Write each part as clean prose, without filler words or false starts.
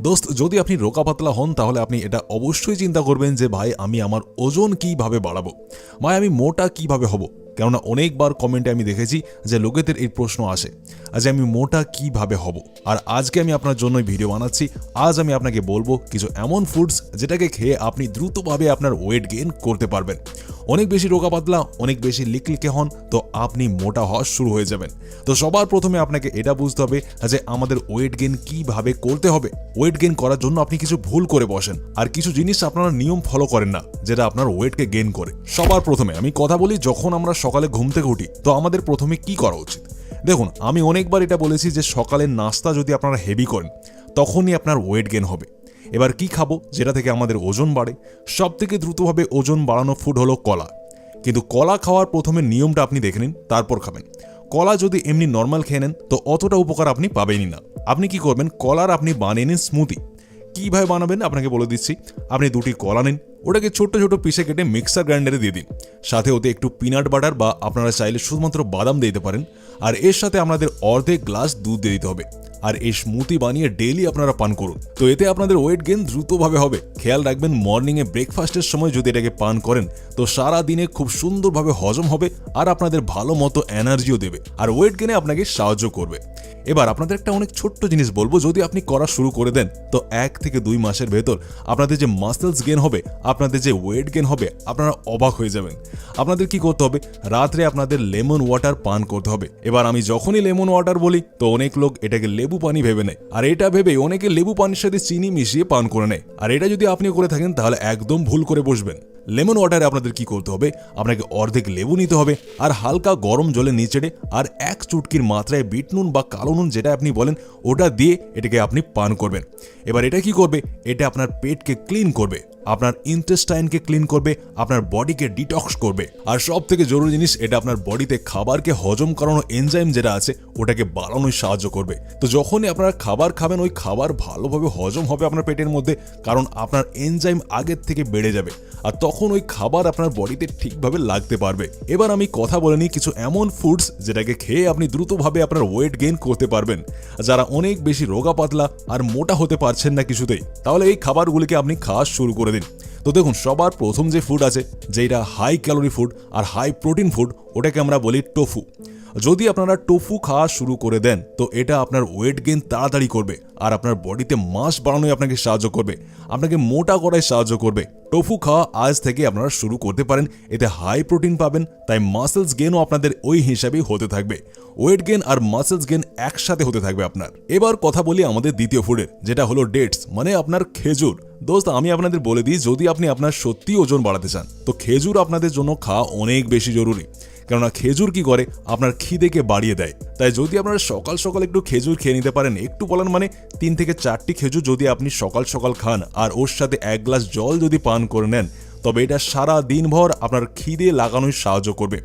দোস্ত, যদি আপনি রোগা পাতলা হন তাহলে আপনি এটা অবশ্যই চিন্তা করবেন যে ভাই আমি আমার ওজন কিভাবে বাড়াবো, ভাই আমি মোটা কিভাবে হব। কেননা অনেকবার কমেন্টে আমি দেখেছি যে লোকেদের এই প্রশ্ন আসে যে আমি মোটা কিভাবে হব। আর আজকে আমি আপনার জন্যই ভিডিও বানাচ্ছি। আজ আমি আপনাকে বলবো কিছু এমন ফুডস যেটাকে খেয়ে আপনি দ্রুতভাবে আপনার ওয়েট গেইন করতে পারবেন। অনেক বেশি রোগা পাতলা, অনেক বেশি লিকলিকে হন তো আপনি মোটা হওয়া শুরু হয়ে যাবেন। তো সবার প্রথমে আপনাকে এটা বুঝতে হবে যে আমাদের ওয়েট গেইন কিভাবে করতে হবে। ওয়েট গেইন করার জন্য আপনি কিছু ভুল করে বসেন আর কিছু জিনিস আপনারা নিয়ম ফলো করেন না যেটা আপনার ওয়েটকে গেইন করে। সবার প্রথমে আমি কথা বলি, যখন আমরা সকালে ঘুম থেকে উঠি তো আমাদের প্রথমে কি করা উচিত। দেখুন, আমি অনেকবার এটা বলেছি যে সকালের নাস্তা যদি আপনারা হেভি করেন তখনই আপনার ওয়েট গেইন হবে। এবার কি খাবো যেটা থেকে আমাদের ওজন বাড়ে? সব থেকে দ্রুতভাবে ওজন বাড়ানো ফুড হলো কলা। কিন্তু কলা খাওয়ার প্রথমে নিয়মটা আপনি দেখে নিন, তারপর খাবেন। কলা যদি এমনি নর্মাল খেয়ে নেন তো অতটা উপকার আপনি পাবেনই না। আপনি কি করবেন, কলার আপনি বানিয়ে নিন স্মুদি। কীভাবে বানাবেন আপনাকে বলে দিচ্ছি। আপনি 2টি কলা নিন, ওটাকে ছোট ছোট পিসে কেটে মিক্সার গ্রাইন্ডারে দিয়ে দিন। সাথে ওতে একটু পিনাট বাটার বা আপনারা চাইলে শুধুমাত্র বাদাম দিতে পারেন। আর এর সাথে আপনাদের অর্ধেক গ্লাস দুধ দিয়ে দিতে হবে। আর এই স্মুদি বানিয়ে ডেইলি আপনারা পান করুন। তো এতে আপনাদের ওয়েট গেইন দ্রুতভাবে হবে। খেয়াল রাখবেন, মর্নিংয়ে ব্রেকফাস্টের সময় যদি এটাকে পান করেন তো সারা দিনে খুব সুন্দরভাবে হজম হবে আর আপনাদের ভালো মতো এনার্জিও দেবে আর ওয়েট গেইনে আপনাকে সাহায্য করবে। এবার আপনাদের একটা অনেক ছোট্ট জিনিস বলবো, যদি আপনি করা শুরু করে দেন তো 1 থেকে 2 মাসের ভেতর আপনাদের যে মাসেলস গেইন হবে, আপনাদের যে ওয়েট গেইন হবে, আপনারা অবাক হয়ে যাবেন। আপনাদের কি করতে হবে, রাত্রে আপনাদের লেমন ওয়াটার পান করতে হবে। এবার আমি যখনই লেমন ওয়াটার বলি তো অনেক লোক এটাকে লেবু পানি ভেবে নেয়, আর এটা ভেবে অনেকে লেবু পানির সাথে চিনি মিশিয়ে পান করে নেয়। আর এটা যদি আপনি করে থাকেন তাহলে একদম ভুল করে বসবেন। লেমন ওয়াটারে আপনাদের কি করতে হবে, আপনাকে অর্ধেক লেবু নিতে হবে আর হালকা গরম জলে নিচেড়ে আর 1 চুটকির মাত্রায় বিট নুন বা কালো নুন যেটা আপনি বলেন ওটা দিয়ে এটাকে আপনি পান করবেন। এবার এটা কি করবে, এটা আপনার পেটকে ক্লিন করবে, আপনার ইন্টেস্টাইনকে ক্লিন করবে, আপনার বডিকে ডিটক্স করবে। আর সব থেকে জরুরি জিনিস, এটা আপনার বডিতে খাবারকে হজম করানো এনজাইম যেটা আছে ওটাকে বাড়ানোয় সাহায্য করবে। তো যখনই আপনারা খাবার খাবেন ওই খাবার ভালোভাবে হজম হবে আপনার পেটের মধ্যে, কারণ আপনার এনজাইম আগের থেকে বেড়ে যাবে আর তখন ওই খাবার আপনার বডিতে ঠিকভাবে লাগতে পারবে। এবার আমি কথা বলে নিই কিছু এমন ফুডস যেটাকে খেয়ে আপনি দ্রুতভাবে আপনার ওয়েট গেইন করতে পারবেন। যারা অনেক বেশি রোগা পাতলা আর মোটা হতে পারছেন না কিছুতেই, তাহলে এই খাবারগুলিকে আপনি খাওয়া শুরু করে দিন। তো দেখুন, সবার প্রথম যে ফুড আছে যেটা হাই ক্যালোরি ফুড আর হাই প্রোটিন ফুড, ওটাকে আমরা বলি টোফু। যদি আপনারা টোফু খাওয়া শুরু করে দেন তো এটা আপনার ওয়েট গেইন তাড়াতাড়ি করবে আর আপনার বডিতে মাস বাড়ানোয় আপনাকে সাহায্য করবে, আপনাকে মোটা করায় সাহায্য করবে। টোফু খাওয়া আজ থেকে আপনারা শুরু করতে পারেন। এতে হাই প্রোটিন পাবেন, তাই মাসেলস গেইনও আপনাদের ওই হিসাবেই হতে থাকবে। ওয়েট গেইন আর মাসেলস গেইন একসাথে হতে থাকবে আপনার। এবার কথা বলি আমাদের দ্বিতীয় ফুডের, যেটা হলো ডেটস, মানে আপনার খেজুর। দোস্ত, আমি আপনাদের বলে দিই, যদি আপনি আপনার সত্যি ওজন বাড়াতে চান তো খেজুর আপনাদের জন্য খাওয়া অনেক বেশি জরুরি। কেননা খেজুর কি করে, আপনার খিদেকে বাড়িয়ে দেয়। তাই যদি আপনারা সকাল সকাল একটু খেজুর খেয়ে নিতে পারেন, একটু বলেন মানে 3 থেকে 4টি খেজুর যদি আপনি সকাল সকাল খান আর ওর সাথে 1 গ্লাস জল যদি পান করে নেন, তবে এটা সারা দিনভর আপনার খিদে লাগানোয় সাহায্য করবে।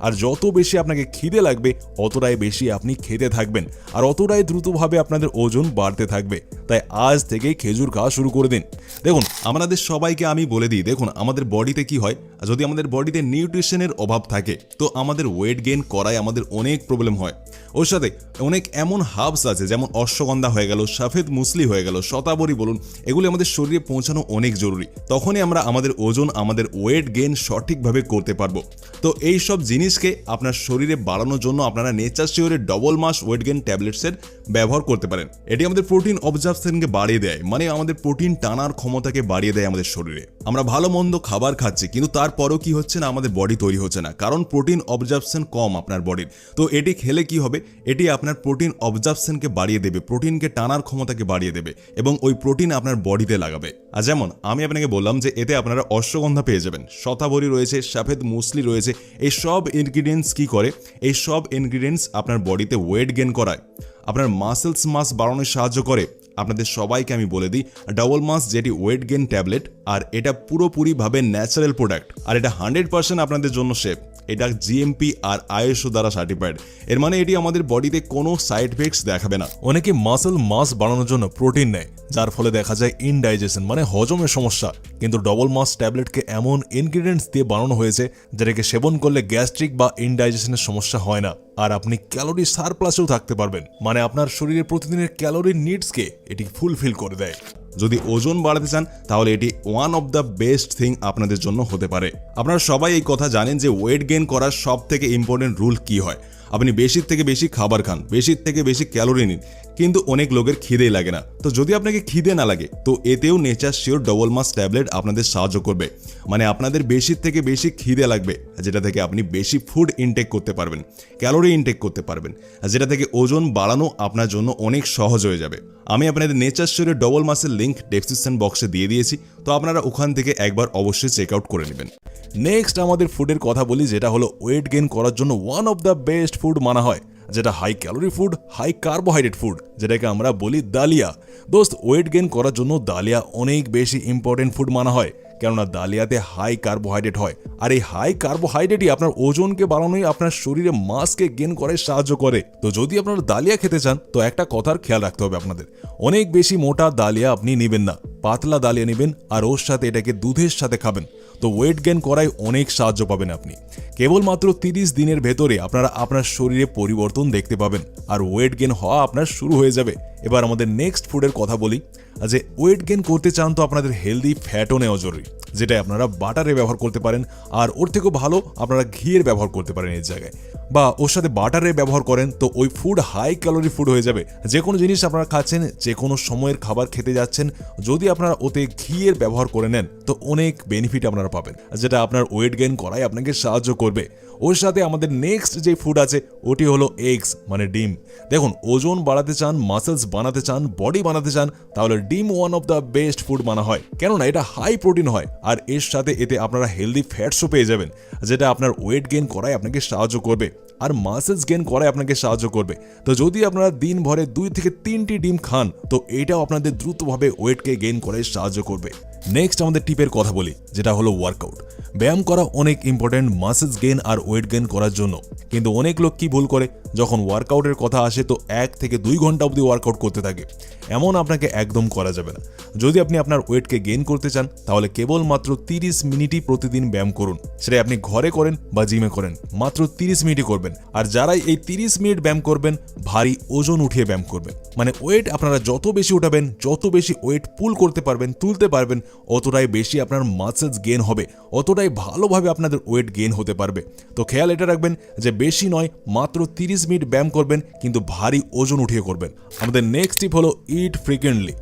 আর যত বেশি আপনাকে খিদে লাগবে অতটাই বেশি আপনি খেতে থাকবেন আর অতটাই দ্রুতভাবে আপনাদের ওজন বাড়তে থাকবে। তাই আজ থেকেই খেজুর খাওয়া শুরু করে দিন। দেখুন, আমাদের সবাইকে আমি বলে দিই, দেখুন আমাদের বডিতে কি হয়, যদি আমাদের বডিতে নিউট্রিশনের অভাব থাকে তো আমাদের ওয়েট গেইন করায় আমাদের অনেক প্রবলেম হয়। ওর সাথে অনেক এমন হার্বস আছে যেমন অশ্বগন্ধা হয়ে গেল, সফেদ মুসলি হয়ে গেল, শতাবরী বলুন, এগুলি আমাদের শরীরে পৌঁছানো অনেক জরুরি। তখনই আমরা আমাদের ওজন, আমাদের ওয়েট গেইন সঠিকভাবে করতে পারবো। তো এই সব জিনিসকে আপনার শরীরে বাড়ানোর জন্য আপনারা নেচার শিওরের ডবল মাস ওয়েট গেইন ট্যাবলেটসের ব্যবহার করতে পারেন। এটি আমাদের প্রোটিন অবজারভেশনকে বাড়িয়ে দেয়, মানে আমাদের প্রোটিন টানার ক্ষমতাকে বাড়িয়ে দেয় আমাদের শরীরে। আমরা ভালো মন্দ খাবার খাচ্ছি কিন্তু তারপরেও কি হচ্ছে না, আমাদের বডি তৈরি হচ্ছে না, কারণ প্রোটিন অবজারভেশন কম আপনার বডির। তো এটি খেলে কি হবে, এটি আপনার প্রোটিন অবজারভেশনকে বাড়িয়ে দেবে, প্রোটিনকে টানার ক্ষমতাকে বাড়িয়ে দেবে এবং ওই প্রোটিন আপনার বডিতে লাগাবে। আর যেমন আমি আপনাকে বললাম যে এতে আপনারা অশ্বগন্ধা পেয়ে যাবেন, শতাবরী রয়েছে, সফেদ মুসলি রয়েছে। এই সব ইনগ্রিডিয়েন্টস কি করে, এই সব ইনগ্রিডিয়েন্টস আপনার বডিতে ওয়েট গেইন করায়, আপনার মাসেলস মাস বাড়ানোয় সাহায্য করে। আপনাদের সবাইকে আমি বলে দিই, ডাবল মাস যেটি ওয়েট গেইন ট্যাবলেট, আর এটা পুরোপুরিভাবে ন্যাচারাল প্রোডাক্ট আর এটা 100% আপনাদের জন্য সেফ। এটা জিএমপি আর আইএসও দ্বারা সার্টিফাইড। এর মানে এটি আমাদের বডিতে কোনো সাইড এফেক্টস দেখাবে না। অনেকে মাসল মাস বাড়ানোর জন্য প্রোটিন নেয়, যার ফলে দেখা যায় ইনডাইজেশন মানে হজমের সমস্যা। কিন্তু ডবল মাস ট্যাবলেটকে এমন ইনগ্রিডিয়েন্টস দিয়ে বানানো হয়েছে যেটাকে সেবন করলে গ্যাস্ট্রিক বা ইনডাইজেশনের সমস্যা হয় না, আর আপনি ক্যালোরি সারপ্লাসেও থাকতে পারবেন। মানে আপনার শরীরের প্রতিদিনের ক্যালোরি নিডসকে এটি ফুলফিল করে দেয়। যদি ওজন বাড়াতে চান তাহলে এটি one of the best thing আপনাদের জন্য হতে পারে। আপনারা সবাই এই কথা জানেন যে ওয়েট গেইন করার সব থেকে ইম্পর্টেন্ট রুল কি হয়। আপনি বেশির থেকে বেশি খাবার খান, বেশির থেকে বেশি ক্যালোরি নিন, কিন্তু অনেক লোকের খিদেই লাগে না। তো যদি আপনাকে খিদে না লাগে তো এতেও nature sure double mass tablet আপনাদের সাহায্য করবে। মানে আপনাদের বেশির থেকে বেশি খিদে লাগবে, যেটা থেকে আপনি বেশি ফুড ইনটেক করতে পারবেন, ক্যালোরি ইনটেক করতে পারবেন, যেটা থেকে ওজন বাড়ানো আপনার জন্য অনেক সহজ হয়ে যাবে। আমি আপনাদের নেচার শিওরের ডবল মাসের লিঙ্ক ডেসক্রিপশন বক্সে দিয়ে দিয়েছি, তো আপনারা ওখান থেকে একবার অবশ্যই চেক আউট করে নেবেন। নেক্সট আমাদের ফুডের কথা বলি, যেটা হলো ওয়েট গেইন করার জন্য one of the best food মানা হয়, যেটা high calorie food, high carbohydrate food, যেটাকে আমরা বলি দালিয়া। দোস্ত, ওয়েট গেইন করার জন্য দালিয়া অনেক বেশি ইম্পর্টেন্ট ফুড মানা হয়, কেননা দালিয়াতে হাই কার্বোহাইড্রেট হয়। আর এই হাই কার্বোহাইড্রেটই আপনার ওজনকে বাড়ানোই আপনার শরীরে মাসকে গেইন করায় সাহায্য করে। তো যদি আপনারা দালিয়া খেতে চান তো একটা কথার খেয়াল রাখতে হবে আপনাদের, অনেক বেশি মোটা দালিয়া আপনি নেবেন না, পাতলা দালিয়া নেবেন, আর ওর সাথে এটাকে দুধের সাথে খাবেন। তো ওয়েট গেইন করায় অনেক সাহায্য পাবেন আপনি। কেবলমাত্র 30 দিনের ভেতরে আপনারা আপনার শরীরে পরিবর্তন দেখতে পাবেন, আর ওয়েট গেইন হওয়া আপনার শুরু হয়ে যাবে। এবার আমাদের নেক্সট ফুডের কথা বলি, যে ওয়েট গেইন করতে চান তো আপনাদের হেলদি ফ্যাটও নেওয়া জরুরি, যেটা আপনারা বাটারে ব্যবহার করতে পারেন, আর ওর থেকেও ভালো আপনারা ঘিয়ের ব্যবহার করতে পারেন এর জায়গায়, বা ওর সাথে বাটারে ব্যবহার করেন তো ওই ফুড হাই ক্যালোরি ফুড হয়ে যাবে। যে কোনো জিনিস আপনারা খাচ্ছেন, যে কোনো সময়ের খাবার খেতে যাচ্ছেন, যদি আপনারা ওতে ঘিয়ের ব্যবহার করে নেন তো অনেক বেনিফিট আপনারা পাবেন, যেটা আপনার ওয়েট গেইন করায় আপনাকে সাহায্য করবে। ওর সাথে আমাদের নেক্সট যে ফুড আছে ওটি হলো এগস মানে ডিম। দেখুন, ওজন বাড়াতে চান, মাসেলস বানাতে চান, বডি বানাতে চান, তাহলে ডিম one of the best food মানা হয়, কেননা এটা হাই প্রোটিন হয়, আর এর সাথে এতে আপনারা হেলদি ফ্যাটসও পেয়ে যাবেন, যেটা আপনার ওয়েট গেইন করায় আপনাকে সাহায্য করবে, আর মাসেলস গেইন করায় আপনাকে সাহায্য করবে। তো যদি আপনারা দিন ভরে 2 থেকে 3টি ডিম খান তো এটাও আপনাদের দ্রুতভাবে ওয়েটকে গেইন করায় সাহায্য করবে। নেক্সট আমাদের টিপের কথা বলি, যেটা হলো ওয়ার্কআউট। ব্যায়াম করা অনেক ইম্পর্টেন্ট মাসেলস গেইন আর ওয়েট গেইন করার জন্য, কিন্তু অনেক লোক কি ভুল করে, যখন ওয়ার্কআউটের কথা আসে তো 1 থেকে 2 ঘন্টা অবধি ওয়ার্কআউট করতে থাকে। এমন আপনাকে একদম করা যাবে না। যদি আপনি আপনার ওয়েটকে গেইন করতে চান তাহলে কেবলমাত্র 30 মিনিটই প্রতিদিন ব্যায়াম করুন, সেটা আপনি ঘরে করেন বা জিমে করেন, মাত্র 30 মিনিটই করবেন। আর যারাই এই 30 মিনিট ব্যায়াম করবেন, ভারী ওজন উঠিয়ে ব্যায়াম করবেন, মানে ওয়েট আপনারা যত বেশি উঠাবেন, যত বেশি ওয়েট পুল করতে পারবেন, তুলতে পারবেন, অতটাই বেশি আপনার মাসেলস গেইন হবে, অতটাই ভালোভাবে আপনাদের ওয়েট গেইন হতে পারবে। তো খেয়াল এটা রাখবেন যে বেশি নয়, মাত্র 30 মিনিট ব্যায়াম করবেন, কিন্তু ভারী ওজন উঠিয়ে করবেন। আমাদের নেক্সট টিপ হলো ইট ফ্রিকুয়েন্টলি।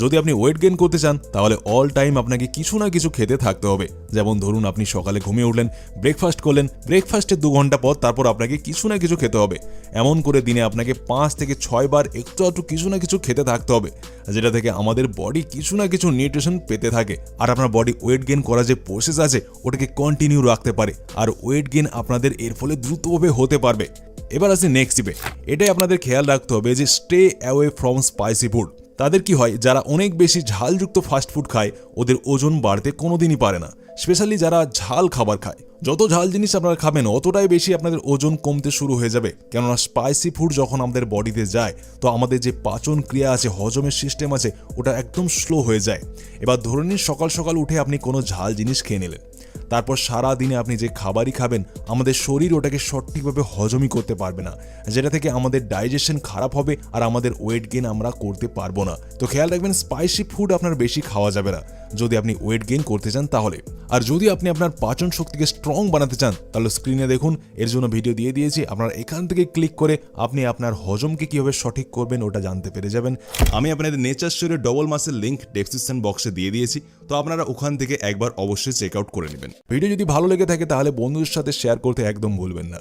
যদি আপনি ওয়েট গেইন করতে চান তাহলে অল টাইম আপনাকে কিছু না কিছু খেতে থাকতে হবে। যেমন ধরুন, আপনি সকালে ঘুমিয়ে উঠলেন, ব্রেকফাস্ট করলেন, ব্রেকফাস্টের 2 ঘন্টা পর তারপর আপনাকে কিছু না কিছু খেতে হবে। এমন করে দিনে আপনাকে 5 থেকে 6 বার একটু কিছু না কিছু খেতে থাকতে হবে, যেটা থেকে আমাদের বডি কিছু না কিছু নিউট্রিশন পেতে থাকে, আর আপনার বডি ওয়েট গেইন করার যে প্রসেস আছে ওটাকে কন্টিনিউ রাখতে পারে, আর ওয়েট গেইন আপনাদের এর ফলে দ্রুতভাবে হতে পারবে। এবার আসি নেক্সট টিপে। এটাই আপনাদের খেয়াল রাখতে হবে যে stay away from spicy food. তাদের কি হয়, যারা অনেক বেশি ঝালযুক্ত ফাস্ট ফুড খায় ওদের ওজন বাড়তে কোনোদিনই পারে না, স্পেশালি যারা ঝাল খাবার খায়। যত ঝাল জিনিস আপনারা খাবেন অতটাই বেশি আপনাদের ওজন কমতে শুরু হয়ে যাবে, কেননা স্পাইসি ফুড যখন আমাদের বডিতে যায় তো আমাদের যে পাচন ক্রিয়া আছে, হজমের সিস্টেম আছে, ওটা একদম স্লো হয়ে যায়। এবার ধরে নিন সকাল সকাল উঠে আপনি কোনো ঝাল জিনিস খেয়ে নিলেন, তারপর সারা দিনে আপনি যে খাবারই খাবেন আমাদের শরীর ওটাকে সঠিকভাবে হজমই করতে পারবে না, যেটা থেকে আমাদের ডাইজেশন খারাপ হবে আর আমাদের ওয়েট গেইন আমরা করতে পারবো না। তো খেয়াল রাখবেন স্পাইসি ফুড আপনার বেশি খাওয়া যাবে না যদি আপনি ওয়েট গেইন করতে চান তাহলে। আর যদি আপনি আপনার পাচন শক্তিকে স্ট্রং বানাতে চান তাহলে স্ক্রিনে দেখুন, এর জন্য ভিডিও দিয়ে দিয়েছি, আপনারা এখান থেকে ক্লিক করে আপনি আপনার হজমকে কিভাবে সঠিক করবেন ওটা জানতে পেরে যাবেন। আমি আপনাদের নেচার শিওরের ডবল মাসের লিঙ্ক ডেসক্রিপশন বক্সে দিয়ে দিয়েছি, তো আপনারা ওখান থেকে একবার অবশ্যই চেক আউট করে নেবেন। ভিডিও যদি ভালো লেগে থাকে তাহলে বন্ধুদের সাথে শেয়ার করতে একদম ভুলবেন না।